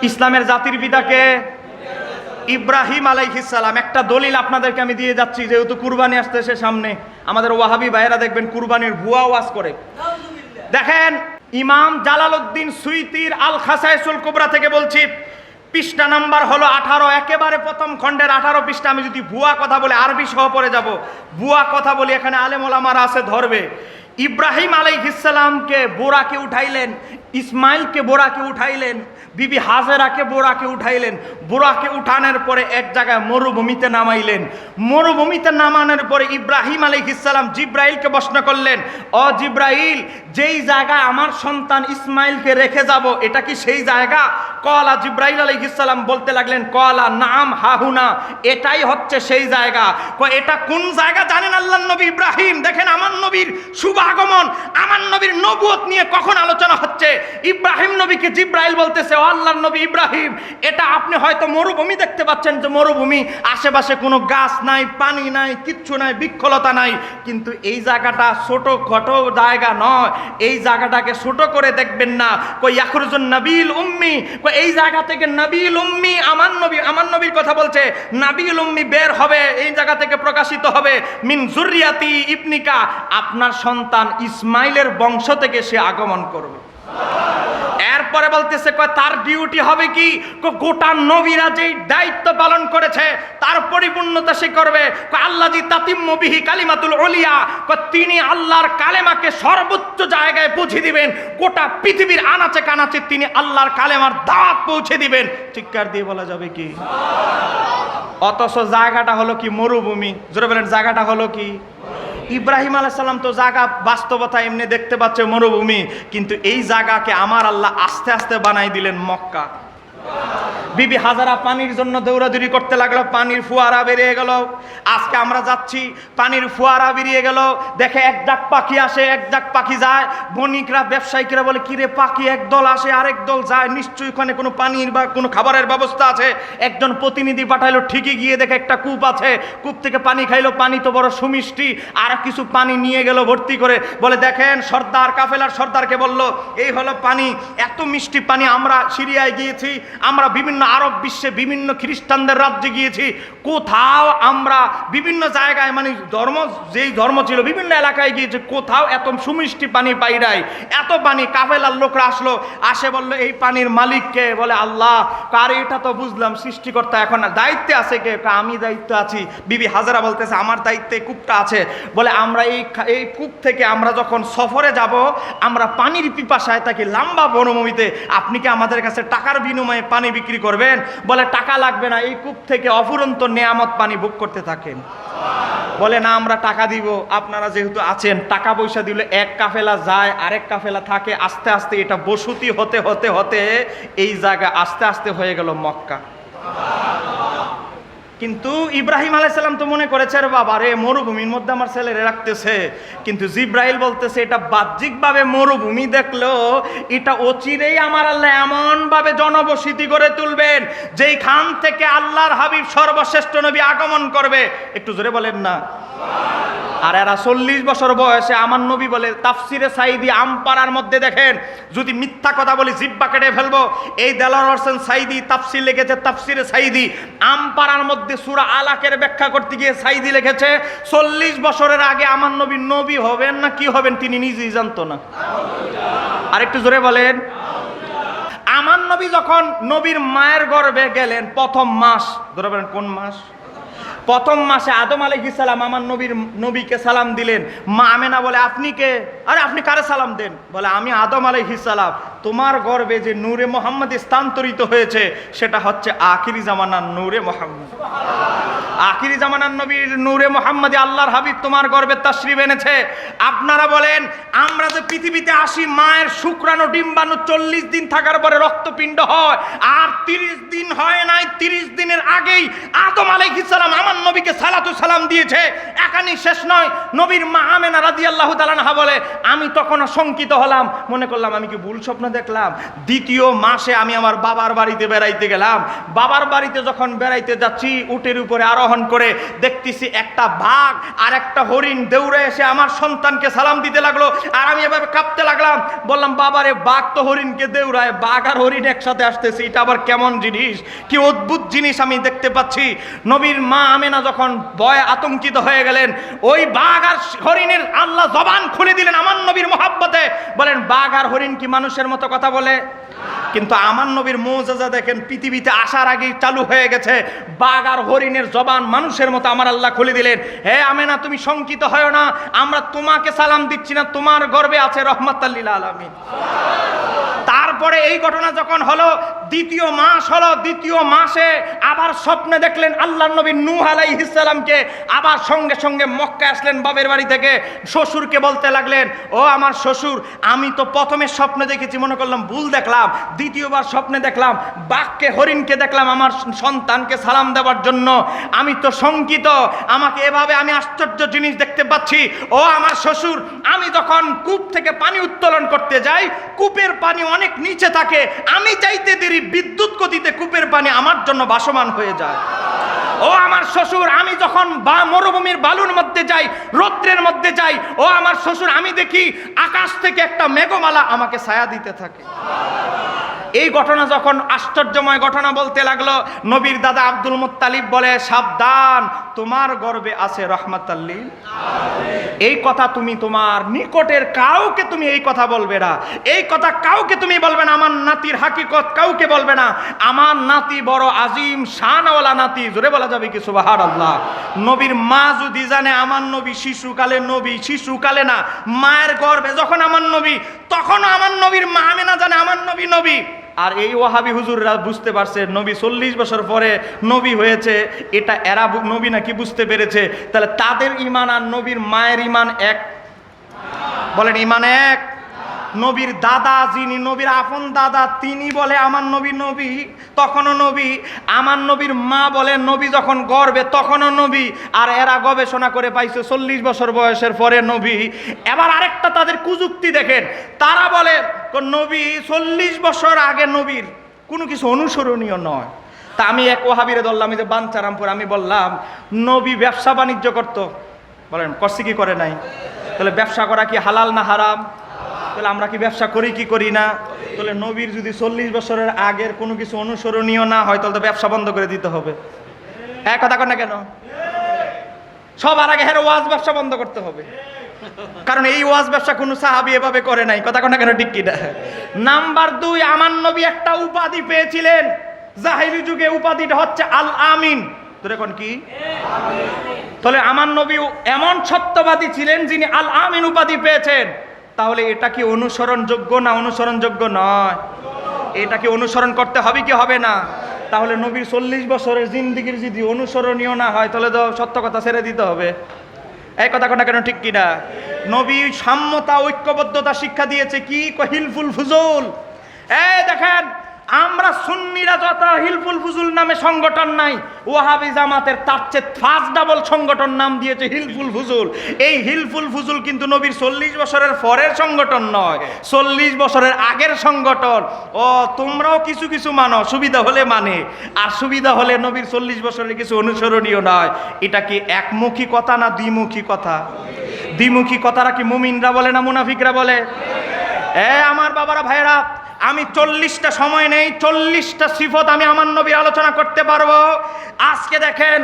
ইসলামের জাতির পিতাকে ইব্রাহিম আলাইহিস সালাম। একটা দলিল আপনাদেরকে আমি দিয়ে যাচ্ছি, যেহেতু কুরবানি আসতেছে সামনে, আমাদের ওয়াহাবি ভাইয়েরা দেখবেন কুরবানির ভুয়া ওয়াজ করে। দেখেন, ইমাম জালালউদ্দিন সুয়ুতির আল খাসায়েসুল কুবরা থেকে বলছি, পৃষ্ঠা নাম্বার হলো 18, একেবারে প্রথম খণ্ডের 18 পৃষ্ঠা। আমি যদি ভুয়া কথা বলে আরবি সহ পড়ে যাব, ভুয়া কথা বলি, এখানে আলেম ওলামারা আছে ধরবে। ইব্রাহিম আলাইহিস সালামকে বোরাকে উঠাইলেন, ইসমাইলকে বোরাকে উঠাইলেন, বিবি হাজেরাকে বোরাকে উঠাইলেন। বোরাকে উঠানোর পরে এক জায়গায় মরুভূমিতে নামাইলেন। মরুভূমিতে নামানোর পরে ইব্রাহিম আলাইহিস সালাম জিব্রাইলকে প্রশ্ন করলেন, ও জিব্রাইল, যেই জায়গায় আমার সন্তান ইসমাইলকে রেখে যাব, এটা কি সেই জায়গা? কলা, জিব্রাইল আলাইহিস সালাম বলতে লাগলেন, কলা নাম হাহুনা, এটাই হচ্ছে সেই জায়গা। এটা কোন জায়গা জানেন আল্লাহর নবী ইব্রাহিম? দেখেন, আমার নবীর শুভ আগমন, আমার নবীর নবুয়ত নিয়ে কখন আলোচনা হচ্ছে, ইব্রাহিম নবীকে জিব্রাইল বলতেছে, ও আল্লাহর নবী ইব্রাহিম, এটা আপনি হয়তো মরুভূমি দেখতে পাচ্ছেন, যে মরুভূমি, আশেপাশে কোনো গাছ নাই, পানি নাই, কিচ্ছু নাই, বৃক্ষলতা নাই, কিন্তু এই জায়গাটা ছোট খাটো জায়গা নয়, এই জায়গাটাকে ছোট করে দেখবেন না। কই ইয়াখরুজুন নবীল উম্মি, কই এই জায়গা থেকে নবীল উম্মি, আমার নবীর কথা বলছে, নবীল উম্মি বের হবে, এই জায়গা থেকে প্রকাশিত হবে, মিন যুররিয়াতি ইবনিকা, আপনার সন্তান ইসমাইলের বংশ থেকে সে আগমন করবে। এরপরে বলতেছে, তার ডিউটি হবে কি? গোটা নবীরা যেই দায়িত্ব পালন করেছে তার পরিপূর্ণতা সে করবে। আল্লাযী তাতিম্মু বিহি কালিমাতুল উলিয়া, তিনি আল্লাহর কালেমাকে সর্বোচ্চ জায়গায় পৌঁছে দিবেন। গোটা পৃথিবীর আনাচে কানাচে তিনি আল্লাহর কালেমার দাওয়াত পৌঁছে দিবেন। চিৎকার দিয়ে বলা যাবে কি? অথচ জায়গাটা হলো কি? মরুভূমি। জোরে বলেন, জায়গাটা হলো কি? ইব্রাহিম আলাইহিস সালাম তো জায়গা বাস্তবতা এমনি দেখতে পাচ্ছে মরুভূমি, কিন্তু এই জায়গাকে আমার আল্লাহ আস্তে আস্তে বানাই দিলেন মক্কা। বিবি হাজারা পানির জন্য দৌড়াদৌড়ি করতে লাগলো, পানির ফোয়ারা বেরিয়ে গেল। আজকে আমরা যাচ্ছি, পানির ফোয়ারা বেরিয়ে গেল, দেখে এক ডাক পাখি আসে, এক ডাক পাখি যায়। বণিকরা, ব্যবসায়িকরা বলে, কিরে পাখি এক দল আসে আরেক দল যায়, নিশ্চয়ই ওখানে কোনো পানির বা কোনো খাবারের ব্যবস্থা আছে। একজন প্রতিনিধি পাঠাইলো, ঠিকই গিয়ে দেখে একটা কূপ আছে, কূপ থেকে পানি খাইলো, পানি তো বড় সুমিষ্টি, আর কিছু পানি নিয়ে গেল ভর্তি করে। বলে, দেখেন, সর্দার, কাফেলার সর্দারকে বলল, এই হলো পানি, এত মিষ্টি পানি, আমরা সিরিয়ায় গিয়েছি, আমরা বিভিন্ন আরব বিশ্বে বিভিন্ন খ্রিস্টানদের রাজ্যে গিয়েছি, কোথাও আমরা বিভিন্ন জায়গায়, মানে ধর্ম, যেই ধর্ম ছিল বিভিন্ন এলাকায় গিয়েছি, কোথাও এত সুমিষ্টি পানি পাই নাই, এত পানি। কাফেলার লোকরা আসলো, আসে বললো, এই পানির মালিককে? বলে, আল্লাহ। কার? এটা তো বুঝলাম, সৃষ্টিকর্তা। এখন দায়িত্বে আছে কে? আমি দায়িত্ব আছি। বিবি হাজারা বলতেছে, আমার দায়িত্বে কূপটা আছে। বলে, আমরা এই কূপ থেকে আমরা যখন সফরে যাব, আমরা পানির পিপাসায় থাকি লম্বা বনভূমিতে, আপনি কি আমাদের কাছে টাকার বিনিময়ে পানি বিক্রি করবেন? বলে, টাকা লাগবে না, এই কূপ থেকে অফুরন্ত নেয়ামত পানি ভোগ করতে থাকেন। বলে, না, আমরা টাকা দিব, আপনারা যেহেতু আছেন, টাকা পয়সা দিলে এক কাফেলা যায়, আরেক কাফেলা থাকে, আস্তে আস্তে এটা বসতি হতে হতে হতে এই জায়গা আস্তে আস্তে হয়ে গেল মক্কা। কিন্তু ইব্রাহিম আলাইহিস সালাম তো মনে করেছে, রে বাবা রে, মরুভূমির মধ্যে আমার ছেলেরে রাখতেছে। কিন্তু জিব্রাইল বলতেছে, এটা বাহ্যিকভাবে মরুভূমি দেখলেও এটা অচিরেই আমার আল্লাহ এমনভাবে জনবসতি করে তুলবেন, যেইখান থেকে আল্লাহর হাবিব সর্বশ্রেষ্ঠ নবী আগমন করবে। একটু জোরে বলেন না। আর এরা 40 বছর বয়সে, আমার নবী বলে, তাফসিরে সাইদি আমপাড়ার মধ্যে দেখেন, যদি মিথ্যা কথা বলি জিব্বা কেটে ফেলবো। এই দেলোয়ার হোসেন সাইদি তাফসির লিখেছে, তাফসিরে সাইদি আমপাড়ার মধ্যে সূরা আলাকের ব্যাখ্যা করতে গিয়ে সাইদি লিখেছে, 40 বছরের আগে আমার নবী নবী হবেন না কি হবেন তিনি নিজেই জানতো না। আর একটু জোরে বলেন। আমার নবী যখন নবীর মায়ের গর্ভে গেলেন, প্রথম মাস, ধরে বলেন কোন মাস? প্রথম মাসে আদম আলাইহিস সালাম আমার নবীকে সালাম দিলেন। মা আমেনা বলে, আপনি কে? আরে আপনি কারে সালাম দেন? বলে, আমি আদম আলাইহিস সালাম। তোমার গর্ভে যে নূরে মোহাম্মদ স্থানান্তরিত হয়েছে, সেটা হচ্ছে আখিরি জামানার নূরে মোহাম্মদ। আখিরি জামানার নবীর নূরে মোহাম্মদী আল্লাহর হাবিব তোমার গর্ভে তাশরীফ এনেছে। আপনারা বলেন, আমরা যে পৃথিবীতে আসি, মায়ের শুক্রাণু ডিম্বাণু 40 দিন থাকার পরে রক্তপিণ্ড হয়, আর 30 দিন হয় নাই, 30 দিনের আগেই আদম আলাইহিস সালাম আমার নবীকে সালাতু সালাম দিয়েছে। এখানেই শেষ নয়, নবীর মা আমেনা রাদিয়াল্লাহু তাআলা আনহা বলে, আমি তখন শঙ্কিত হলাম, মনে করলাম আমি কি ভুল স্বপ্ন দেখলাম। দ্বিতীয় মাসে আমি আমার বাবার বাড়িতে বেড়াইতে গেলাম। বাবার বাড়িতে যখন বেড়াইতে যাচ্ছি, উটের উপরে আরোহণ বহন করে দেখতেছি একটা বাঘ আর একটা হরিণ দৌড়ে এসে আমার সন্তানকে সালাম দিতে লাগলো, আর আমি এভাবে কাঁপতে লাগলাম। বললাম, বাবারে, বাঘ তো হরিণকে দৌড়ায়, বাঘ আর হরিণ একসাথে আসতেছে, এটা আবার কেমন জিনিস, কি অদ্ভুত জিনিস আমি দেখতে পাচ্ছি। নবীর মা আমেনা যখন ভয়ে আতঙ্কিত হয়ে গেলেন, ওই বাঘ আর হরিণের আল্লাহ জবান খুলে দিলেন আমার নবীর মহব্বতে। বলেন, বাঘ আর হরিণ কি মানুষের মতো কথা বলে? কিন্তু আমার নবীর মুজিজা দেখেন, পৃথিবীতে আসার আগেই চালু হয়ে গেছে। বাঘ আর হরিণের জবান মানুষের মতো আমার আল্লাহ খুলে দিলেন। হে আমেনা, তুমি শঙ্কিত হয় না, আমরা তোমাকে সালাম দিচ্ছি না, তোমার গর্বে আছে রাহমাতাল লিল আলামিন। তারপরে এই ঘটনা যখন হলো, দ্বিতীয় মাস হলো, দ্বিতীয় মাসে আবার স্বপ্নে দেখলেন আল্লাহর নবী নূহ আলাইহিস সালামকে, আবার সঙ্গে সঙ্গে মক্কা আসলেন বাপের বাড়ি থেকে। শ্বশুরকে বলতে লাগলেন, ও আমার শ্বশুর, আমি তো প্রথমে স্বপ্নে দেখেছি, মনে করলাম ভুল দেখলাম, দ্বিতীয়বার স্বপ্নে দেখলাম বাঘকে হরিণকে দেখলাম আমার সন্তানকে সালাম দেওয়ার জন্য, আমি তো শঙ্কিত, আমাকে এভাবে আমি আশ্চর্য জিনিস দেখতে পাচ্ছি। ও আমার শ্বশুর, আমি যখন কূপ থেকে পানি উত্তোলন করতে যাই, কূপের পানি অনেক নিচে থাকে, আমি চাইতে দেরি বিদ্যুৎ গতিতে কূপের পানি আমার জন্য ভাসমান হয়ে যায়। ও আমার শ্বশুর, আমি যখন মরুভূমির বালুর মধ্যে যাই, রৌদ্রের মধ্যে যাই, ও আমার শ্বশুর, আমি দেখি আকাশ থেকে একটা মেঘমালা আমাকে ছায়া দিতে থাকে। এই ঘটনা যখন আশ্চর্যময় ঘটনা বলতে লাগলো, নবীর দাদা আব্দুল মুত্তালিব বলে, সাবধান, তোমার গর্বে আছে রাহমাতাল লিল আলামিন। এই কথা তুমি তোমার নিকটের কাউকে তুমি এই কথা বলবে না, এই কথা কাউকে তুমি বলবে না, আমার নাতির হাকিকত কাউকে বলবে না। আমার নাতি বড় আজিম শানওয়ালা নাতি, জোরে বলা যাবে কি সুবহানাল্লাহ। নবীর মা যদি জানে আমার নবী শিশুকালে, নবী শিশুকালে না, মায়ের গর্ভে যখন আমার নবী, তখন আমার নবীর মা আমেনা জানে আমার নবী নবী। আর এই ওয়াহাবি হুজুররা বুঝতে পারছে নবী 40 বছর পরে নবী হয়েছে, এটা এরা নবী নাকি বুঝতে পেরেছে। তাহলে তাদের ঈমান আর নবীর মায়ের ঈমান এক? বলেন, ঈমান এক? নবীর দাদা, যিনি নবীর আপন দাদা, তিনি বলে আমার নবী নবী, তখনও নবী। আমার নবীর মা বলে নবী যখন গর্ভে তখনও নবী। আর এরা গবেষণা করে পাইছে 40 বছর বয়সের পরে নবী। এবার আরেকটা তাদের কুযুক্তি দেখেন, তারা বলে নবী 40 বছর আগে নবীর কোনো কিছু অনুসরণীয় নয়। তা আমি এক ওয়াহাবিরে ধরলাম, এই যে বাঞ্চারামপুর, আমি বললাম নবী ব্যবসা বাণিজ্য করতো, বলেন করছে কি করে নাই? তাহলে ব্যবসা করা কি হালাল না হারাম? তাহলে আমরা কি ব্যবসা করি কি করি না? তাহলে নবীর যদি 40 বছরের আগের কোনো কিছু অনুসরণীয় না হয়, তাহলে তো ব্যবসা বন্ধ করে দিতে হবে। এক কথা কর না কেন? সবার আগে হের ওয়াজ ব্যবসা বন্ধ করতে হবে, কারণ এই ওয়াজ ব্যবসা কোনো সাহাবী এভাবে করে নাই। কথা কর না কেন? ঠিক কিনা? নাম্বার 2, আমার নবী একটা উপাধি পেয়েছিলেন জাহিলি যুগে, উপাধিটা হচ্ছে আল আমিন। তোর এখন কি? তাহলে আমার নবী এমন সত্যবাদী ছিলেন যিনি আল আমিন উপাধি পেয়েছেন। তাহলে এটা কি অনুসরণযোগ্য না অনুসরণযোগ্য নয়? এটা কি অনুসরণ করতে হবে কি হবে না? তাহলে নবীর 40 বছরের জিন্দিগির যদি অনুসরণীয় না হয়, তাহলে তো সত্য কথা ছেড়ে দিতে হবে। এই কথা কথা কেন? ঠিক কিনা? নবী সাম্যতা, ঐক্যবদ্ধতা শিক্ষা দিয়েছে। কি হিলফুল ফুজুল? এই দেখেন, আমরা সুন্নিরা যত হিলফুল ফুজুল নামে সংগঠন নাই, ওয়াহাবি জামাতের তার চেয়ে ফার্স্ট ডাবল সংগঠন নাম দিয়েছে হিলফুল ফুজুল। এই হিলফুল ফুজুল কিন্তু নবীর 40 বছরের পরের সংগঠন নয়, 40 বছরের আগের সংগঠন। ও তোমরাও কিছু কিছু মানো, সুবিধা হলে মানে, আর সুবিধা হলে নবীর 40 বছরের কিছু অনুসরণীয় নয়। এটা কি একমুখী কথা না দ্বিমুখী কথা? দ্বিমুখী কথাটা কি মুমিনরা বলে না মুনাফিকরা বলে? আমার বাবারা ভাইরা, আমি 40টা সময় নেই, 40টা সিফত আমি আমার নবীর আলোচনা করতে পারবো। আজকে দেখেন,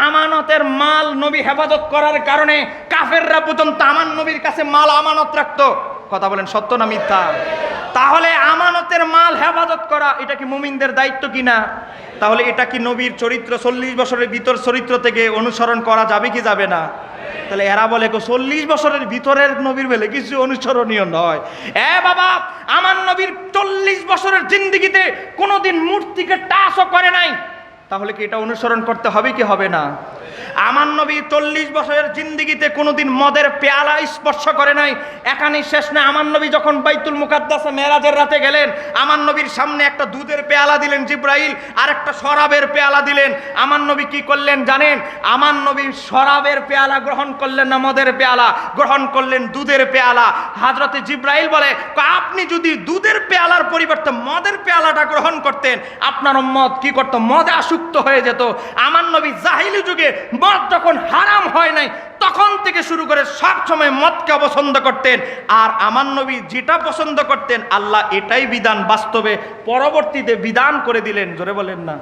আমানতের মাল নবী হেফাজত করার কারণে কাফেররা পর্যন্ত আমার নবীর কাছে মাল আমানত রাখতো। কথা বলেন, সত্য না মিথ্যা? তাহলে আমানতের মাল হেফাজত করা এটা কি মুমিনদের দায়িত্ব কিনা? তাহলে এটা কি নবীর চরিত্র 40 বছরের ভিতর চরিত্র থেকে অনুসরণ করা যাবে কি যাবে না? তাহলে এরা বলে 40 বছরের ভিতরের নবীর বলে কিছু অনুসরণীয় নয়। বাবা, আমার নবীর 40 বছরের জিন্দেগিতে কোনোদিন মূর্তিকে টাচও করে নাই, তাহলে কি এটা অনুসরণ করতে হবে কি হবে না? আমার নবী 40 বছরের জিন্দেগিতে কোনোদিন মদের পেয়ালা স্পর্শ করে নাই। এখানেই শেষ না, আমার নবী যখন বাইতুল মুকাদ্দাসে মেরাজের রাতে গেলেন, আমার নবীর সামনে একটা দুধের পেয়ালা দিলেন জিব্রাইল, আর একটা শরাবের পেয়ালা দিলেন। আমার নবী কি করলেন জানেন? আমার নবী শরাবের পেয়ালা গ্রহণ করলেন না মদের পেয়ালা গ্রহণ করলেন? দুধের পেয়ালা। হযরতে জিব্রাইল বলে, আপনি যদি দুধের পেয়ালার পরিবর্তে মদের পেয়ালাটা গ্রহণ করতেন, আপনার উম্মত কি করত? মদে আসক্ত হয়ে যেত। আমার নবী জাহিলি যুগে মদ যখন হারাম হয় নাই, তখন থেকে শুরু করে সব সময় মদকে অপছন্দ করতেন। আর আমার নবী যেটা পছন্দ করতেন, আল্লাহ এটাই বিধান বাস্তবে পরবর্তীতে বিধান করে দিলেন। জোরে বলেন না।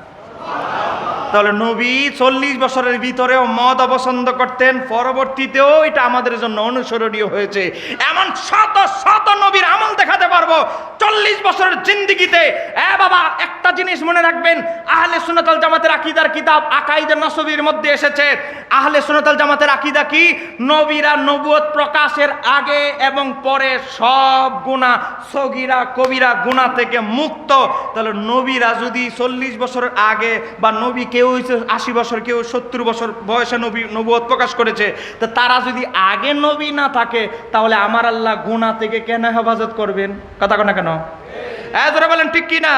তাহলে নবী 40 বছরের ভিতরেও মদ অপছন্দ করতেন, পরবর্তীতেও এটা আমাদের জন্য অনুসরণীয় হয়েছে। এমন শত শত নবীর আমল দেখাতে পারবো 40 বছরের জিন্দেগিতে। বাবা, একটা জিনিস মনে রাখবেন, আহলে সুন্নাত ওয়াল জামাতের আকীদার কিতাব আকাইদে নসবীর মধ্যে এসেছে, আহলে সুন্নাত ওয়াল জামাতের আকীদা কি? নবীরা নবুয়ত প্রকাশের আগে এবং পরে সব গুনাহ, সগীরা কবিরা গুনাহ থেকে মুক্ত। তাহলে নবীরা যদি 40 বছরের আগে, বা নবী কেউ 80 বছর, কেউ 70 বছর বয়সে নবুয়ত প্রকাশ করেছে, তো তারা যদি আগে নবী না থাকে, তাহলে আমার আল্লাহ গুনাহ থেকে কেন হেফাজত করবেন? কথা কন না কেন? জোরে বলেন ঠিক কি না?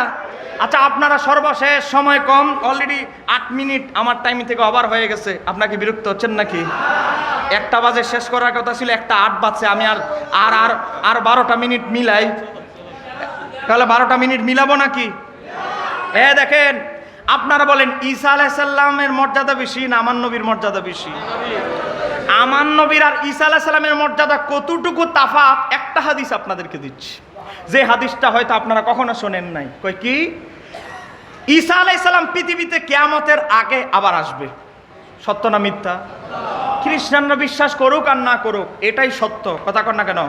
আচ্ছা, আপনারা সর্বশেষ, সময় কম, অলরেডি 8 মিনিট আমার টাইম থেকে ওভার হয়ে গেছে। আপনাকে বিরক্ত হচ্ছেন নাকি? 1টা বাজে শেষ করার কথা ছিল, 1টা 8 বাজছে। আমি আর 12টা মিনিট মিলাই, তাহলে 12টা মিনিট মিলাবো নাকি? দেখেন, আপনারা বলেন ঈসা আলাইহিস সালামের মর্যাদা বেশি না আমার নবীর মর্যাদা বেশি? আমার নবীর আর ঈসা আলাইহিস সালামের মর্যাদা কতটুকু তাফাত, একটা হাদিস আপনাদেরকে দিচ্ছি, যে হাদিসটা হয়তো আপনারা কখনো শোনেন নাই। কই কি? ঈসা আলাইহিস সালাম পৃথিবীতে কিয়ামতের আগে আবার আসবে। সত্য না মিথ্যা? খ্রিস্টানরা বিশ্বাস করুক আর না করুক, এটাই সত্য। কথা কন না কেন?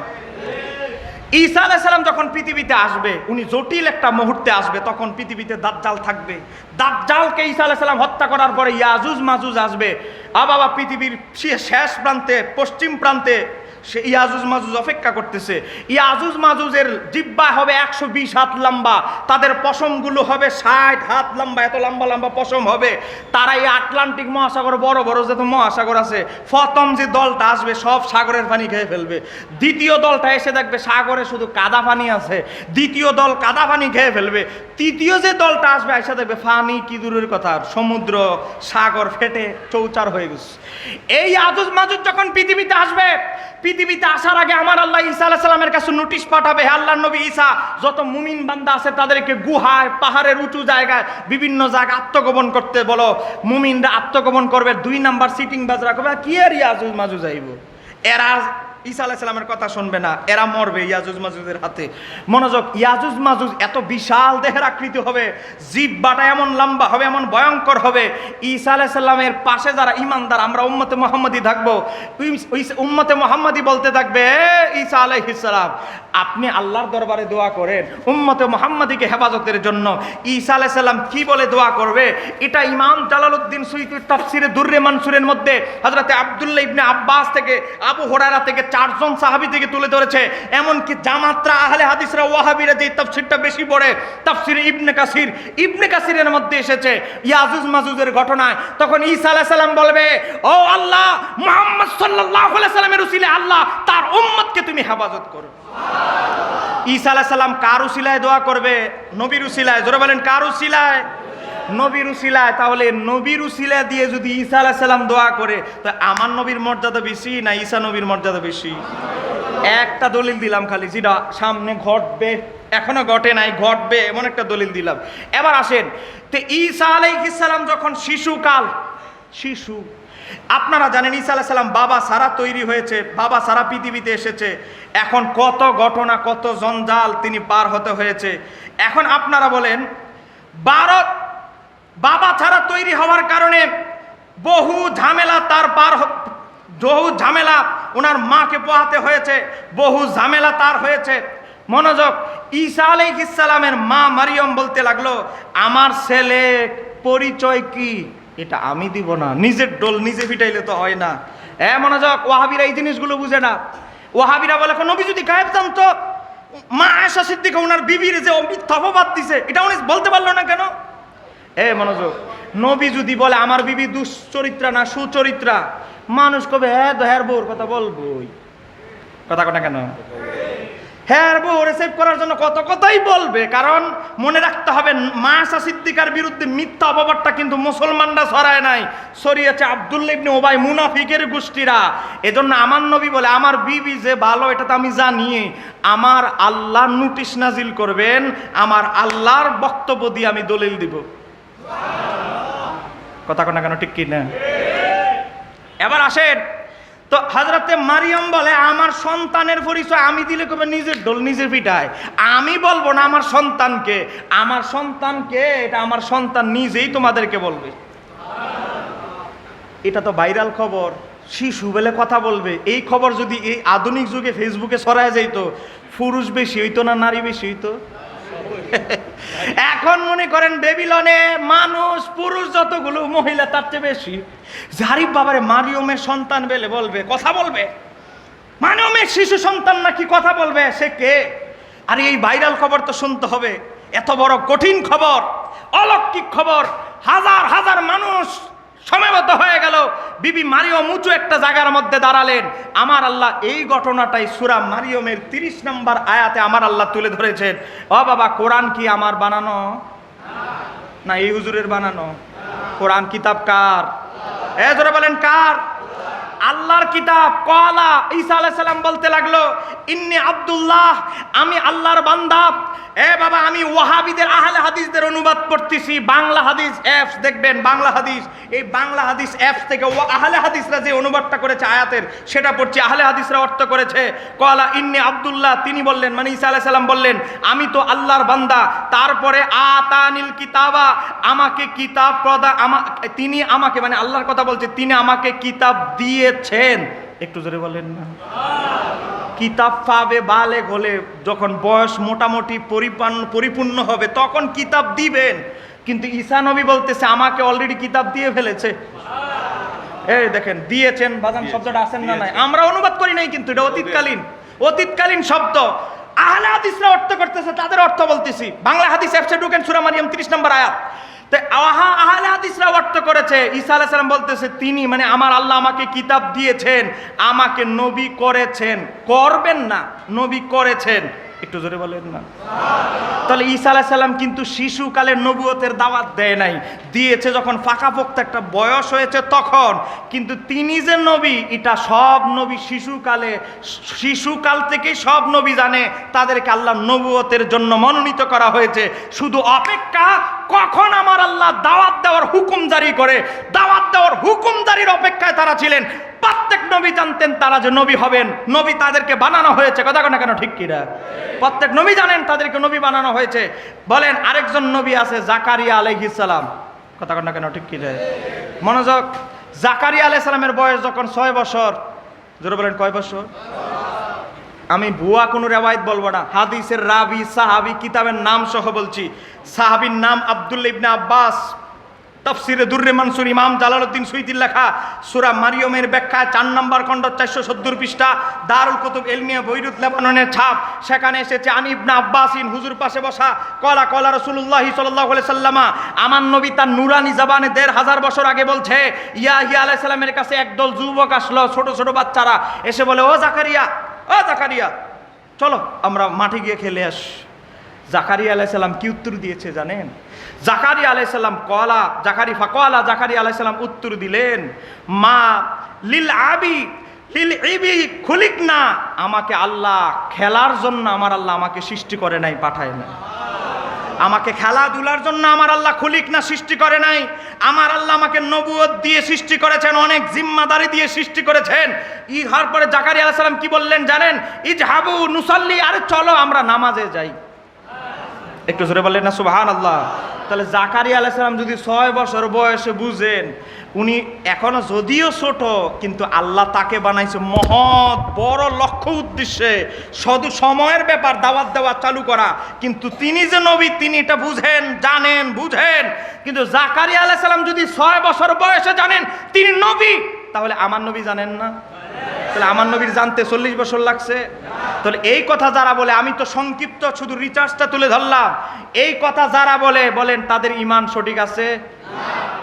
ঈসা আলাইহিস সালাম যখন পৃথিবীতে আসবে, উনি জটিল একটা মুহূর্তে আসবে। তখন পৃথিবীতে দাজ্জাল থাকবে। দাজ্জালকে ঈসা আলাইহিস সালাম হত্যা করার পরে ইয়াজুজ মাজুজ আসবে। বাবা, পৃথিবীর শেষ প্রান্তে, পশ্চিম প্রান্তে সে ইয়াজুজ মাজুজ অপেক্ষা করতেছে। ইয়াজুজ মাজুজের জিহ্বা হবে 120 হাত লম্বা, তাদের পশমগুলো হবে 60 হাত লম্বা, এত লম্বা লম্বা পশম হবে। তারা এই আটলান্টিক মহাসাগর, বড় বড় যত মহাসাগর আছে, প্রথম যে দলটা আসবে সব সাগরের পানি খেয়ে ফেলবে। দ্বিতীয় দলটা এসে দেখবে সাগরে শুধু কাদা পানি আছে, দ্বিতীয় দল কাদা পানি খেয়ে ফেলবে। তৃতীয় যে দলটা আসবে এসে দেখবে পানি কি দূরের কথা, সমুদ্র সাগর ফেটে চৌচার হয়ে গেছে। এই ইয়াজুজ মাজুজ যখন পৃথিবীতে আসবে, পৃথিবীতে আসার আগে আমার আল্লাহ ঈসা আলাইহিস সালামের কাছে নোটিশ পাঠাবে, হে আল্লাহর নবী ঈসা, যত মুমিন বান্দা আছে তাদেরকে গুহায়, পাহাড়ের উঁচু জায়গায়, বিভিন্ন জায়গায় আত্মগোপন করতে বলো। মুমিনরা আত্মগোপন করবে, 2 নাম্বার সিটিং বাজ রাখবে। কি আর ইয়াজুজ মাজুজ আইব? এরা ঈসা আলাইহিস সালামের কথা শুনবে না, এরা মরবে ইয়াজুজ মাজুজের হাতে। মনোযোগ, ইয়াজুজ মাজুজ এত বিশাল দেহের আকৃতি হবে, জিহ্বাটা এমন লম্বা হবে, এমন ভয়ঙ্কর হবে। ঈসা আলাইহিস সালামের পাশে যারা ঈমানদার, আমরা উম্মতে মুহাম্মাদি থাকবো, উম্মতে মুহাম্মাদি বলতে থাকবে, ঈসা আলাইহিস সালাম আপনি আল্লাহর দরবারে দোয়া করেন উম্মতে মুহাম্মাদিকে হেফাজতের জন্য। ঈসা আলাইহিস সালাম কি বলে দোয়া করবে? এটা ইমাম জালালউদ্দিন সুয়ুতির তাফসিরে দুররে মানসুরের মধ্যে হযরতে আব্দুল্লাহ ইবনে আব্বাস থেকে, আবু হুরায়রা থেকে, 4 জন সাহাবী থেকে তুলে ধরেছে। এমনকি জামাতরা, আহলে হাদিসরা, ওয়াহাবিরা যে তাফসিরটা বেশি পড়ে, তাফসিরে ইবনে কাসিরের মধ্যে এসেছে ইয়াজুজ মাজুজের ঘটনায়। তখন ঈসা আলাইহিস সালাম বলবে, ও আল্লাহ, মুহাম্মদ সাল্লাল্লাহু আলাইহি সাল্লামের উসিলায় আল্লাহ তার উম্মতকে তুমি হেফাজত করো। ঈসা আলাইহিস সালাম কার উসিলায় দোয়া করবে? নবীর উসিলায়। জোরে বলেন, কার উসিলায়? নবীর উসিলায়। তাহলে নবীর উসিলা দিয়ে যদি ঈসা আলাইহিস সালাম দোয়া করে, তো আমার নবীর মর্যাদা বেশি না ঈসা নবীর মর্যাদা বেশি? একটা দলিল দিলাম খালি, যেটা সামনে ঘটবে, এখনো ঘটে নাই, ঘটবে, এমন একটা দলিল দিলাম। এবার আসেন, তো ঈসা আলাইহিস সালাম যখন শিশু, আপনারা জানেন ঈসা আলাইহিস সালাম বাবা সারা তৈরি হয়েছে, বাবা সারা পৃথিবীতে এসেছে। এখন কত ঘটনা, কত জঞ্জাল তিনি পার হতে হয়েছে। এখন আপনারা বলেন, বাবা ছাড়া তৈরি হওয়ার কারণে বহু ঝামেলা বহু ঝামেলা ওনার মাকে পোহাতে হয়েছে, বহু ঝামেলা তার হয়েছে। মনোযোগ, ঈসা আলাইহিস সালামের মা মারিয়ম বলতে লাগলো, আমার ছেলে পরিচয় কি এটা আমি দিব না, নিজের ডোল নিজে পিটাইলে তো হয় না। মনোযোগ, ওয়াহাবিরা এই জিনিসগুলো বুঝে না। ওয়াহাবিরা বলে, নবী যদি গায়েব জানতো, মা আয়েশা সিদ্দিকা ওনার বিবির যে মিথ্যা অপবাদ দিছে, এটা উনি বলতে পারলো না কেন? মনোযোগ, নবী যদি বলে আমার বিবি দুশ্চরিত্রা না সুচরিত্রা, মানুষ কবে হ্যাঁ তো হ্যার বউর কথা বলবই, কথা না কেন? হ্যাঁ বউ রিসিভ করার জন্য কত কথাই বলবে, কারণ মনে রাখতে হবে মাসা সিদ্দিকার বিরুদ্ধে মিথ্যা অপবাদটা কিন্তু মুসলমানরা ছড়ায় নাই, ছড়িয়েছে আব্দুল্লাহ ইবনে উবাই মুনাফিকের গোষ্ঠীরা। এজন্য আমার নবী বলে আমার বিবি যে ভালো এটা তো আমি জানি, আমার আল্লাহ নোটিশ নাজিল করবেন, আমার আল্লাহর বক্তব্য দিয়ে আমি দলিল দিব। কথা না কেন? ঠিক কি না? এবার আসেন তো, হযরতে মারিয়াম বলে আমার সন্তানের পরিচয় আমি দিলে কবে নিজের ঢোল নিজে পিটায়, আমি বলবো না আমার সন্তানকে, আমার সন্তানকে এটা আমার সন্তান নিজেই তোমাদেরকে বলবে। এটা তো ভাইরাল খবর, শিশু বলে কথা বলবে। এই খবর যদি এই আধুনিক যুগে ফেসবুকে ছড়ায় যাইতো, পুরুষ বেশি হইতো না নারী বেশি হইতো? এখন মনে করেন বেবিলনে মানুষ পুরুষ যতগুলো, মহিলা তার চেয়ে বেশি। জারিফ বাবারে মারিয়মের সন্তান বলে বলবে, কথা বলবে, মারিয়মের শিশু সন্তান নাকি কথা বলবে, সে কে? আর এই ভাইরাল খবর তো শুনতে হবে, এত বড় কঠিন খবর, অলৌকিক খবর, হাজার হাজার মানুষ সমবেত হয়ে গেল। বিবি মারিয়ম উঁচু একটা জায়গার মধ্যে দাঁড়ালেন। আমার আল্লাহ এই ঘটনাটাই সূরা মারিয়মের 30 নম্বর আয়াতে আমার আল্লাহ তুলে ধরেছেন। ও বাবা, কোরআন কি আমার বানানো না এই হুজুরের বানানো? কোরআন কিতাব কার? জোরে বলেন কার? আল্লাহর কিতাব। কলা ঈসা আলাইহিস সালাম বলতে লাগলো, ইন্নী আব্দুল্লাহ, আমি আল্লাহর বান্দা। বাবা, আমি ওয়াহাবিদের আহলে হাদিসদের অনুবাদ পড়তেছি, বাংলা হাদিস অ্যাপস দেখবেন, বাংলা হাদিস, এই বাংলা হাদিস অ্যাপস থেকে আহলে হাদিসরা যে অনুবাদটা করেছে আয়াতের, সেটা পড়ছি। আহলে হাদিসরা অর্থ করেছে, কলা ইন্নী আব্দুল্লাহ, তিনি বললেন, মানে ঈসা আলাইহিস সালাম বললেন, আমি তো আল্লাহর বান্দা। তারপরে আতানিল কিতাবা, আমাকে কিতাব তিনি আমাকে, মানে আল্লাহর কথা বলছে, তিনি আমাকে কিতাব দিয়েছেন। একটু জোরে বলেন না? কিতাব পাবে বালেগ হলে, যখন বয়স মোটামুটি পরিপূর্ণ হবে তখন কিতাব দিবেন। কিন্তু ঈসা নবী বলতেছে আমাকে অলরেডি কিতাব দিয়ে ফেলেছে। এই দেখেন, দিয়েছেন বাজান শব্দটা আছেন না নাই? আমরা অনুবাদ করি নাই, কিন্তু এটা অতীতকালীন শব্দ। আহলে হাদিসরা অর্থ করতেছে, তাদের অর্থ বলতেছি। বাংলা হাদিস অ্যাপসে ঢুকেন, সূরা মারিয়াম 30 নম্বর আয়াত। আহলে হাদিসরা অর্থ করেছে, ঈসা আলাইহিস সালাম বলতেছে তিনি, মানে আমার আল্লাহ আমাকে কিতাব দিয়েছেন, আমাকে নবী করেছেন, করবেন না, নবী করেছেন। একটু জোরে বলেন না? তাহলে ঈসা আলাইহিস সালাম কিন্তু শিশুকালে নবুয়তের দাওয়াত দেয় নাই, দিয়েছে যখন পাকাপোক্ত একটা বয়স হয়েছে তখন। কিন্তু তিনি যে নবী, এটা সব নবী শিশুকাল থেকেই সব নবী জানে, তাদেরকে আল্লাহ নবুয়তের জন্য মনোনীত করা হয়েছে। শুধু অপেক্ষা কখন আমার আল্লাহ দাওয়াত দেওয়ার হুকুম জারি করে, দাওয়াত দেওয়ার হুকুম জারির অপেক্ষায় তারা ছিলেন। প্রত্যেক নবী জানতেন তারা যে নবী হবেন, নবী তাদেরকে বানানো হয়েছে। কথা না কেন? ঠিক কিনা? প্রত্যেক নবী জানেন তাদেরকে নবী বানানো হয়েছে। বলেন, আরেকজন নবী আছে জাকারিয়া আলাইহিস সালাম। কথা না কেন? ঠিক কিনা? মনোযোগ, জাকারিয়া আলাইহিস সালামের বয়স যখন 6 বছর, জোরে বলেন কয় বছর? আমি ভুয়া কোনো রেওয়ায়েত বলবো না, হাদিসের রাবি সাহাবী কিতাবের নাম সহ বলছি। সাহাবীর নাম আব্দুল্লাহ ইবনে আব্বাস। তাফসিরে দুররে মানসুর ইমাম জালালউদ্দিন সুয়ুতির লেখা সূরা মারিয়মের ব্যাখ্যায় 4 নম্বর খণ্ড 470 পৃষ্ঠা, দারুল কুতুব ইলমিয়া বৈরুত লেবাননের ছাপ। সেখানে এসেছে আন ইবনে আব্বাসিন, হুজুর পাশে বসা, কলা কলা রাসূলুল্লাহ সাল্লাল্লাহু আলাইহি সাল্লামা, আমার নবী তার নুরানি জবানে 1500 বছর আগে বলছে, ইয়াহিয়া আলাইহিস সালামের কাছে একদল যুবক আসলো, ছোট ছোট বাচ্চারা এসে বলে, ও জাকারিয়া, চলো আমরা মাঠে গিয়ে খেলে আসি। জাকারিয়া আলাইহিস সালাম কি উত্তর দিয়েছে জানেন? জাকারিয়া আলাইহিস সালাম জাকারিয়া আলাইহিস সালাম উত্তর দিলেন, মা লিল ইবি খুলিকনা, আমাকে আল্লাহ খেলার জন্য আমার আল্লাহ আমাকে সৃষ্টি করে নাই, পাঠায় নাই। আমাকে খেলাধুলার জন্য আমার আল্লাহ খুলিক না সৃষ্টি করে নাই। আমার আল্লাহ আমাকে নবুয়ত দিয়ে সৃষ্টি করেছেন, অনেক জিম্মাদারি দিয়ে সৃষ্টি করেছেন। ইহার পরে জাকারিয়া আলাইহিস সালাম কি বললেন জানেন? ইজহাবু নুসাল্লি, আরে চলো আমরা নামাজে যাই। একটু জোরে বললেন না সুবহানাল্লাহ? তাহলে জাকারিয়া আলাইহিস সালাম যদি 6 বছর বয়সে বুঝেন, উনি এখনো যদিও ছোট, কিন্তু আল্লাহ তাকে বানাইছে মহৎ বড় লক্ষ্য উদ্দেশ্যে, শুধু সময়ের ব্যাপার দাওয়াত দেওয়া চালু করা। কিন্তু তিনি যে নবী, তিনি এটা বুঝেন। কিন্তু জাকারিয়া আলাইহিস সালাম যদি 6 বছর বয়সে জানেন তিনি নবী, তাহলে আমার নবী জানেন না? তাহলে আমার নবীর জানতে 40 বছর লাগছে? তাহলে এই কথা যারা বলে, আমি তো সংক্ষিপ্ত শুধু রিচার্জটা তুলে ধরলাম, এই কথা যারা বলে, বলেন তাদের ঈমান সঠিক আছে?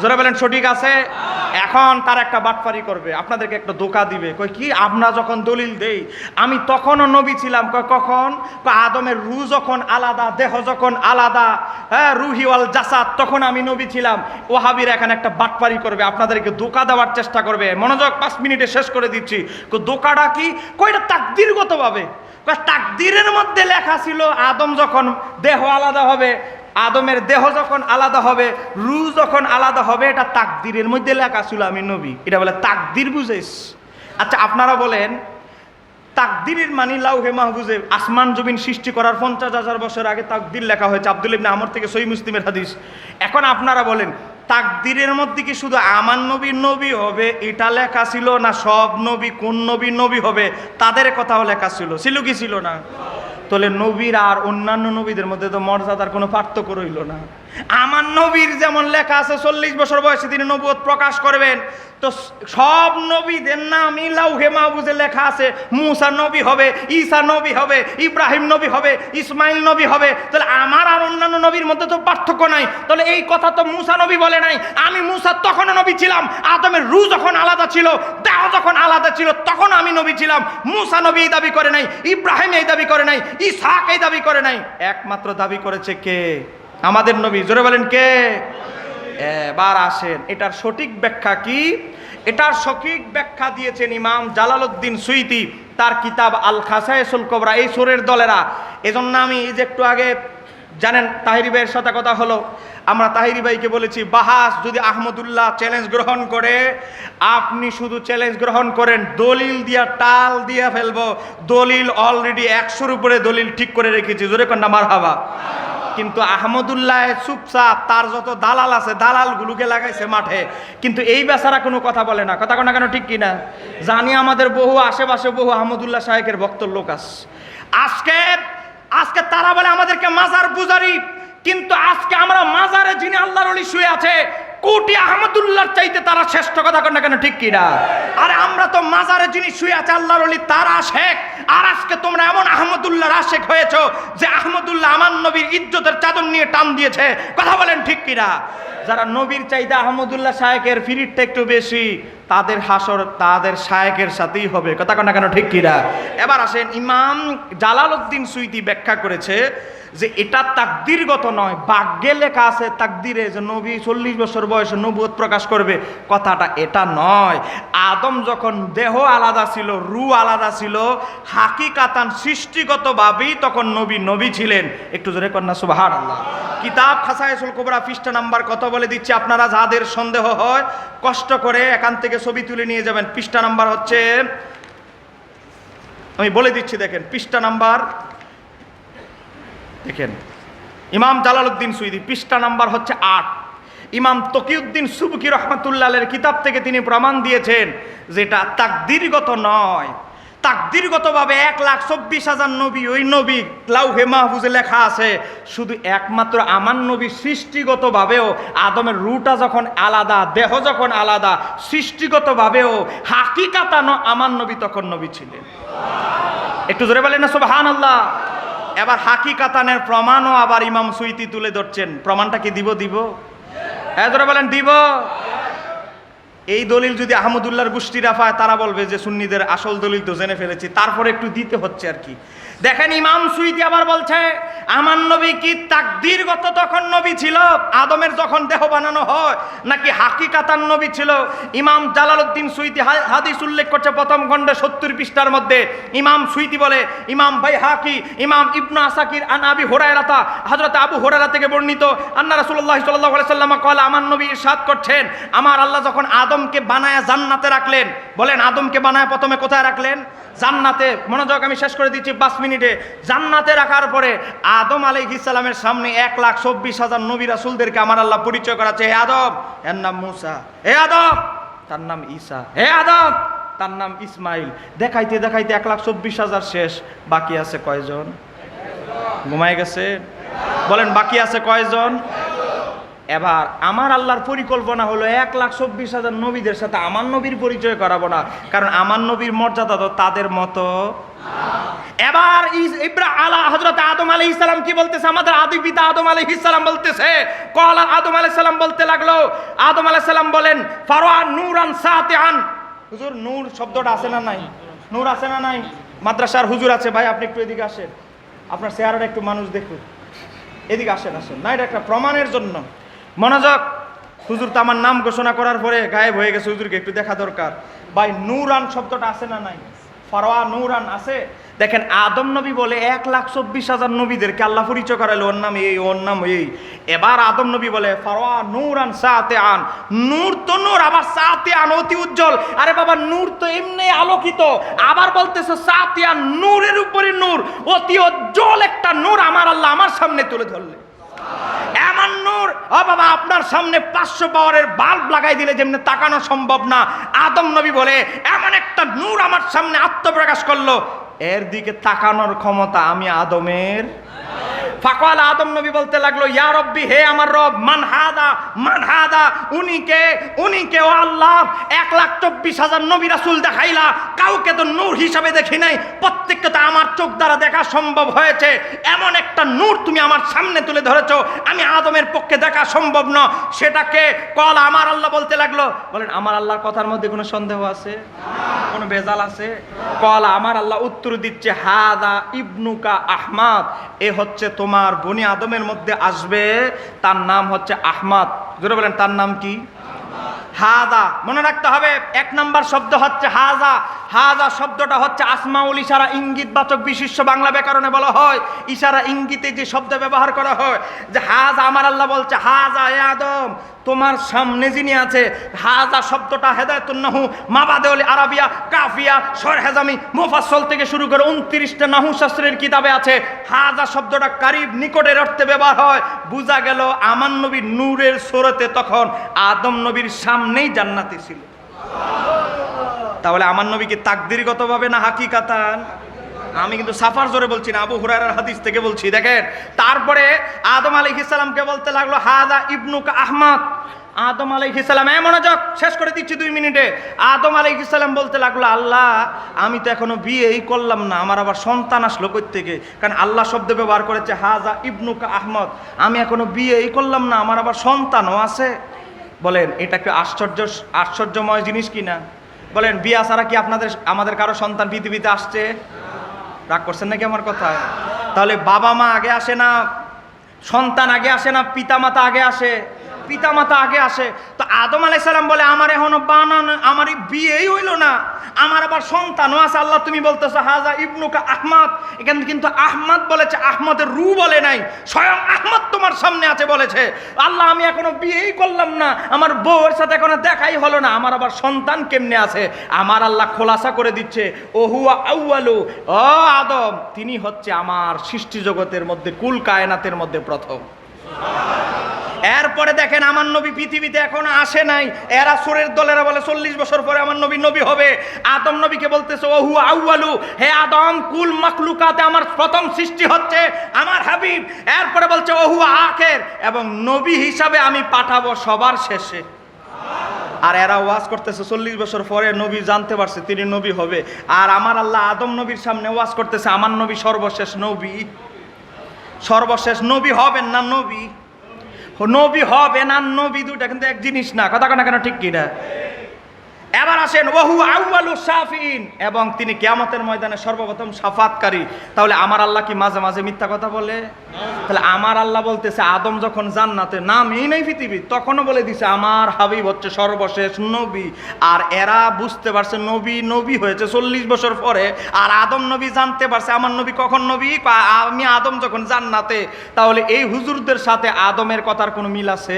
যারা বলেন সঠিক আছে, এখন তার একটা বাটপারি করবে, আপনাদেরকে একটা ধোঁকা দিবে। কই কি, আমরা যখন দলিল দেই আমি তখনও নবী ছিলাম। কয় কখন? আদমের রূহ যখন আলাদা, দেহ যখন আলাদা, হ্যাঁ, রুহি ওয়াল জাসাদ, তখন আমি নবী ছিলাম। ওয়াহাবির এখানে একটা বাটপারি করবে, আপনাদেরকে ধোঁকা দেওয়ার চেষ্টা করবে। মনোযোগ, 5 মিনিটে শেষ করে দিচ্ছি। ধোঁকাটা কি? কয়টা তাকদীরগতভাবে, তাকদীরের মধ্যে লেখা ছিল আদম যখন দেহ আলাদা হবে, আদমের দেহ যখন আলাদা হবে, রূহ যখন আলাদা হবে, এটা তাকদীরের মধ্যে লেখা ছিল আমি নবী। এটা বলে তাকদীর বুঝাইস। আচ্ছা আপনারা বলেন, তাকদীরের মানে লাউহে মাহফুজে আসমান জমিন সৃষ্টি করার 50,000 বছর আগে তাকদীর লেখা হয়েছে, আব্দুল ইবনে আমর থেকে সহিহ মুসলিমের হাদিস। এখন আপনারা বলেন, তাকদীরের মধ্যে কি শুধু আমার নবী নবী হবে এটা লেখা ছিল, না সব নবী কোন নবী নবী হবে তাদের কথাও লেখা ছিল? ছিল কি ছিল না? তাহলে নবীর আর অন্যান্য নবীদের মধ্যে তো মর্যাদার কোনো পার্থক্য রইল না। আমার নবীর যেমন লেখা আছে 40 বছর বয়সে তিনি নবুয়ত প্রকাশ করবেন, তো সব নবীদের নামই লাউহে মাহফুজে লেখা আছে। মুসা নবী হবে, ঈসা নবী হবে, ইব্রাহিম নবী হবে, ইসমাইল নবী হবে। তাহলে আমার আর অন্যান্য নবীর মধ্যে তো পার্থক্য নাই। তাহলে এই কথা তো মুসা নবী বলে নাই, আমি মুসা তখনও নবী ছিলাম। আদমের রূহ যখন আলাদা ছিল, দেহ যখন আলাদা ছিল, তখন আমি নবী ছিলাম। মুসা নবী এই দাবি করে নাই, ইব্রাহিম এই দাবি করে নাই, ইসহাক এই দাবি করে নাই। একমাত্র দাবি করেছে কে? আমাদের নবী। জোরে বলেন কে? এবার আসেন, এটার সঠিক ব্যাখ্যা কি? এটার সঠিক ব্যাখ্যা দিয়েছেন ইমাম জালালউদ্দিন সুয়ুতী তার কিতাব আল খাসায়েসুল কুবরা। এই সুরের দলেরা, এজন্য আমি এই যে একটু আগে জানেন তাহিরি ভাইয়ের সাথে কথা হলো, আমরা তাহিরি ভাইকে বলেছি বাহাস যদি আহমদুল্লাহ চ্যালেঞ্জ গ্রহণ করে, আপনি শুধু চ্যালেঞ্জ গ্রহণ করেন, দলিল দিয়া টাল দিয়া ফেলবো। দলিল অলরেডি 100-র উপরে দলিল ঠিক করে রেখেছি। জোরে কন্যা মারহাবা। কিন্তু আহমদুল্লাহ চুপচাপ, তার যত দালাল আছে দালালগুলোকে লাগাইছে মাঠে, কিন্তু এই বেচারা কোনো কথা বলে না। কথা কোনা কেন, ঠিক কিনা? জানি আমাদের বহু আশেপাশে বহু আহমদুল্লাহ শাহেকের ভক্ত লোক আছে। আজকে তারা বলে আমাদেরকে মাজার পূজারি, কিন্তু আজকে আমরা মাজারে যিনি আল্লাহর ওলি শুয়ে আছে, কোটি আহমদুল্লাহর চাইতে তারা শ্রেষ্ঠ। কথা কোনা কেন, ঠিক কিনা? আরে আমরা তো মাজারে যিনি শুয়ে আছে আল্লাহর ওলি তার আশেক, আর আজকে তোমরা এমন আহমদুল্লাহর আশেক হয়েছো যে আহমদুল্লাহ আমার নবীর ইজ্জতের চাদর নিয়ে টান দিয়েছে। কথা বলেন ঠিক কিনা? যারা নবীর চাইতে আহমদুল্লাহ শায়েকের ফিরিটটা একটু বেশি, তাদের হাসর তাদের শায়েকের সাথেই হবে। কথা কোনা কেন, ঠিক কিনা? এবার আসেন, ইমাম জালালউদ্দিন সুয়ুতী ব্যাখ্যা করেছে যে এটা তাকদীরগত নয়, ভাগ্যে লেখা আছে তাকদীরে যে নবী 40 বছর বয়সে নবুয়ত প্রকাশ করবে। কথাটা এটা নয়। আদম যখন দেহ আলাদা ছিল, রূহ আলাদা ছিল, হাকিকাতান সৃষ্টিগতভাবেই তখন নবী ছিলেন। একটু জোরে কন্যা সুবহানাল্লাহ। কিতাব খাসায়েসুল কুবরা পৃষ্ঠা নাম্বার কত বলে দিচ্ছি, আপনারা যাদের সন্দেহ হয় কষ্ট করে এখান থেকে ছবি তুলে নিয়ে যাবেন। পৃষ্ঠা নাম্বার হচ্ছে, আমি বলে দিচ্ছি, দেখেন পৃষ্ঠা নাম্বার, দেখেন ইমাম জালালউদ্দিন সুয়ুতী পৃষ্ঠা নাম্বার হচ্ছে 8। ইমাম তকিউদ্দিন সুবকি রহমাতুল্লাহের কিতাব থেকে তিনি প্রমাণ দিয়েছেন যেটা তাকদীরগত নয়। তাকদীরগতভাবে 1,24,000 নবী, ওই নবী লাউহে মাহফুজে লেখা আছে। শুধু একমাত্র আমার নবী সৃষ্টিগতভাবেও আদমের রূহটা যখন আলাদা, দেহ যখন আলাদা, সৃষ্টিগতভাবেও হাকিকাতান আমার নবী তখন নবী ছিলেন। একটু জোরে বলেন না সুবহানাল্লাহ। এবার হাকিকাতানের প্রমাণও আবার ইমাম সুয়ুতী তুলে ধরছেন। প্রমাণটা কি দিব? জোরে বলেন দিব। এই দলিল যদি আহমদুল্লাহর গোষ্ঠীরা পায়, তারা বলবে যে সুন্নিদের আসল দলিল তো জেনে ফেলেছি, তারপরে একটু দিতে হচ্ছে আর কি। দেখেন ইমাম সুয়ুতী আবার বলছে, আমার নবী কি তাকদীরগত তখন নবী ছিল আদমের যখন দেহ বানানো হয়, নাকি হাকিকাতান নবী ছিল? ইমাম জালালউদ্দিন সুয়ুতী হাদিস উল্লেখ করছে প্রথম খণ্ডে 70 পৃষ্ঠার মধ্যে। ইমাম সুয়ুতী বলে, ইমাম বাইহাকি, ইমাম ইবনু আসাকির আন আবি হুরায়রা, হযরত আবু হুরায়রা থেকে বর্ণিত, আন্না রাসূলুল্লাহ সাল্লাল্লাহু আলাইহি ওয়াসাল্লাম কওয়া, আমার নবী ইরশাদ করছেন, আমার আল্লাহ যখন আদমকে বানায়া জান্নাতে রাখলেন, বলেন আদমকে বানায়া প্রথমে কোথায় রাখলেন? জান্নাতে। মনোযোগ, আমি শেষ করে দিচ্ছি 5 মিনিটে। জান্নাতে রাখার পরে আদম আলাইহিস সালামের সামনে 1,24,000 নবী রাসূলদেরকে আমার আল্লাহ পরিচয় করাচ্ছে। হে আদম, এর নাম মুসা। হে আদম, তার নাম ঈসা। হে আদম, তার নাম ইসমাইল। দেখাইতে দেখাইতে 1,24,000 শেষ। বাকি আছে কয়জন? ঘুমায় গেছে? বলেন বাকি আছে কয়জন? এবার আমার আল্লাহর পরিকল্পনা হলো 1,24,000 নবীদের সাথে আমার নবীর পরিচয় করাবো না, কারণ আমার নবীর মর্যাদা তো তাদের মতো। এবার হযরত আদম আলাইহিস সালাম কি বলতেছে? আমাদের আদি পিতা আদম আলাইহিস সালাম বলতেছে, কলা আদম আলাইহিস সালাম বলতে লাগলো, আদম আলাইহিস সালাম বলেন ফারওয়া নূরান সাতিআন। হুজুর নূর শব্দটা আছে না নাই? নূর আছে না নাই? মাদ্রাসার হুজুর আছে, ভাই আপনি একটু এদিকে আসেন, আপনার চেহারাটা একটু মানুষ দেখুন, এদিকে আসেন আসেন না, এটা একটা প্রমাণের জন্য মনোযোগ। হুজুর তো আমার নাম ঘোষণা করার পরে গায়েব হয়ে গেছে, হুজুরকে একটু দেখা দরকার। ভাই নূরান শব্দটা আছে না নাই? ফারওয়া নূরান আছে। দেখেন আদম নবী বলে 1,24,000 নবীদেরকে আল্লাহ পরিচয় করাইলো ওর নাম এই, ওর নাম এই। এবার আদম নবী বলে ফারওয়া নূরান সাতিআন, নূর তো নূর, আবার সাতিআন অতি উজ্জ্বল। আরে বাবা নূর তো এমনি আলোকিত, আবার বলতেছে সাতিআন নূরের উপরে নূর, অতি উজ্জ্বল একটা নূর আমার আল্লাহ আমার সামনে তুলে ধরলে। এমন নূর ও বাবা আপনার সামনে 500 পাওয়ারের বাল্ব লাগাই দিলে যেমনি তাকানো সম্ভব না, আদম নবী বলে এমন একটা নূর আমার সামনে আত্মপ্রকাশ করলো, এর দিকে তাকানোর ক্ষমতা আমি আদমের। ফাকাল আদম নবী বলতে লাগলো ইয়া রব্বি, হে আমার রব, মান হাদা, উনি কে ও আল্লাহ, 1,24,000 নবী রাসূল দেখাইলা, কাউকে তো নূর হিসাবে দেখি নাই, প্রত্যেককে তো আমার চোখ দ্বারা দেখা সম্ভব হয়েছে, এমন একটা নূর তুমি আমার সামনে তুলে ধরেছো, আমি আদমের পক্ষে দেখা সম্ভব না, সেটাকে কল আমার আল্লাহ বলতে লাগলো। বলেন আমার আল্লাহর কথার মধ্যে কোনো সন্দেহ আছে? কোনো ভেজাল আছে? কল আমার আল্লাহ উত্তর দিচ্ছে হাদা ইবনুকা আহমাদ, এ হচ্ছে তোমার বনি আদমের মধ্যে আসবে, তার নাম হচ্ছে আহমাদ। জোরে বলেন তার নাম কি? হাদা। মনে রাখতে হবে 1 নাম্বার শব্দ হচ্ছে হাজা। হাজা শব্দটা হচ্ছে আসমাউল ইশারা, ইঙ্গিতবাচক বিশিষ্ট, বাংলা ব্যাকরণে বলা হয় ইশারা ইঙ্গিতে যে শব্দ ব্যবহার করা হয়, যে হাজা আমার আল্লাহ বলছে হাজা এ আদম তোমার সামনে যিনি আছে। হাজা শব্দটা হেদায়েতুন নাহু, মাবাদেউল আরাবিয়া, কাফিয়া, সরহেজামি, মুফাসসল থেকে শুরু করে 29টা নাহু শাস্ত্রের কিতাবে আছে। হাজা শব্দটা কারিব, নিকটের অর্থে ব্যবহার হয়। বোঝা গেল আমার নবী নূরের সুরতে তখন আদম নবীর সামনেই জান্নাতে ছিল। তাহলে আমার নবী কি তাকদীরগতভাবে না হাকিকাতান? আমি কিন্তু সাফার জোরে বলছি না, আবু হুরায়রার হাদিস থেকে বলছি। দেখেন তারপরে আদম আলাইহিস সালামকে বলতে লাগলো হাদা ইবনুকা আহমাদ। আদম আলাইহিস সালাম, মনোযোগ, শেষ করে দিচ্ছি 2 মিনিটে। আদম আলাইহিস সালাম বলতে লাগলো আল্লাহ আমি তো এখনো বিয়েই করলাম না, আমার আবার সন্তান আসলো কই থেকে? কারণ আল্লাহ শব্দ ব্যবহার করেছে হাজা ইবনুকা আহমদ, আমি এখনো বিয়েই করলাম না, আমার আবার সন্তানও আছে। বলেন এটা কি আশ্চর্যময় জিনিস কিনা? বলেন বিয়া ছাড়া কি আমাদের কারো সন্তান পৃথিবীতে আসছে? রাগ করছেন নাকি আমার কথায়? তাহলে বাবা মা আগে আসে না, সন্তান আগে আসে না, পিতামাতা আগে আসে? পিতামাতা আগে আসে। তো আদম আলাইহিস সালাম বলে আমার এখনো বানানো, আমার বিয়েই হইল না, আমার আবার সন্তানও আছে। আল্লাহ তুমি বলতেছো হাজা ইবনুকা আহমদ, এখানে কিন্তু আহমদ বলেছে, আহমদের রু বলে নাই, স্বয়ং আহমদ তোমার সামনে আছে বলেছে। আল্লাহ আমি এখনো বিয়েই করলাম না, আমার বউয়ের সাথে এখনো দেখাই হলো না, আমার আবার সন্তান কেমনে আছে? আমার আল্লাহ খোলাসা করে দিচ্ছে ও হুয়া আউয়ালু, ও আদম তিনি হচ্ছে আমার সৃষ্টি জগতের মধ্যে, কুল কায়নাতের মধ্যে প্রথম। এরপরে দেখেন আমার নবী পৃথিবীতে এখনো আসে নাই, এরা সুরের দলেরা বলে 40 বছর পরে আমার নবী নবী হবে। আদম নবীকে বলতেছে ও হুয়া আউয়ালু, হে আদম কুল মাখলুকাতে আমার প্রথম সৃষ্টি হচ্ছে আমার হাবিব। এরপরে বলছে ও হুয়া আখির, এবং নবী হিসাবে আমি পাঠাবো সবার শেষে। আর এরা ওয়াজ করতেছে 40 বছর পরে নবী জানতে পারছে তিনি নবী হবে, আর আমার আল্লাহ আদম নবীর সামনে ওয়াজ করতেছে আমার নবী সর্বশেষ নবী। সর্বশেষ নবী হবেন না নবী? নবী হবে না নবী দুইটা কিন্তু এক জিনিস না, কথা না কেন ঠিক কিনা? এবার আসেন ওহু আউয়ালু শাফিন, এবং তিনি কিয়ামতের ময়দানে সর্বপ্রথম শাফাতকারী। তাহলে আমার আল্লাহ কি মাঝে মাঝে মিথ্যা কথা বলে? তাহলে আমার আল্লাহ বলতেছে আদম যখন জান্নাতে নামই নেই পৃথিবী, তখনও বলে দিছে আমার হাবিব হচ্ছে সর্বশেষ নবী। আর এরা বুঝতে পারছে নবী নবী হয়েছে 40 বছর পরে, আর আদম নবী জানতে পারছে আমার নবী কখন নবী, আমি আদম যখন জান্নাতে। তাহলে এই হুজুরদের সাথে আদমের কথার কোনো মিল আছে?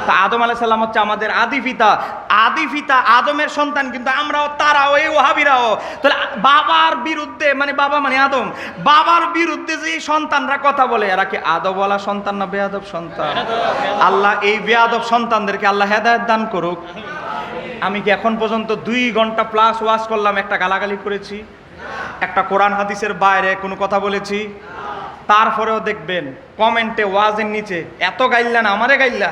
তা আদম আলাইহিস সালাম হচ্ছে আমাদের আদি পিতা, আদি পিতা আদমের সন্তান, কিন্তু আমরাও তারাও এই ওয়াহাবিরাও। তাহলে বাবার বিরুদ্ধে, মানে বাবা মানে আদম, বাবার বিরুদ্ধে যে সন্তানরা কথা বলে, এরা কি আদবওয়ালা সন্তান না বেয়াদব সন্তান? আল্লাহ এই বেয়াদব সন্তানদেরকে আল্লাহ হেদায়েত দান করুক। আমি কি এখন পর্যন্ত 2 ঘন্টা প্লাস ওয়াজ করলাম, একটা গালাগালি করেছি? একটা কোরআন হাদিসের বাইরে কোনো কথা বলেছি? তারপরেও দেখবেন কমেন্টে ওয়াজের নিচে এত গাইল্লান আমারে গাইল্লা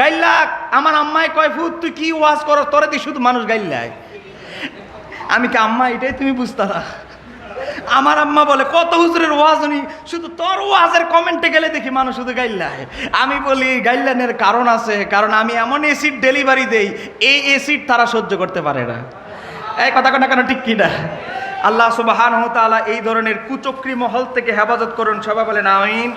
গাইল্লা আমার আম্মাই কয় ফুট তুই কি ওয়াজ করো তোরে দি শুধু মানুষ গাইল্লায়। আমি কি আম্মা এটাই তুমি বুঝতা না? আমার আম্মা বলে কত হুজুরের ওয়াজ উনি শুধু তোর ওয়াজের কমেন্টে গেলে দেখি মানুষ শুধু গাইল্লায়। আমি বলি গাইল্লানের কারণ আছে, কারণ আমি এমন এসিড ডেলিভারি দেই এই এসিড তারা সহ্য করতে পারে না। এই কথা কোনা কেন ঠিক কিনা? আল্লাহ সুবহানাহু ওয়া তাআলা এই ধরনের কুচক্রী মহল থেকে হেফাজত করুন, সবাই বলেন আমিন।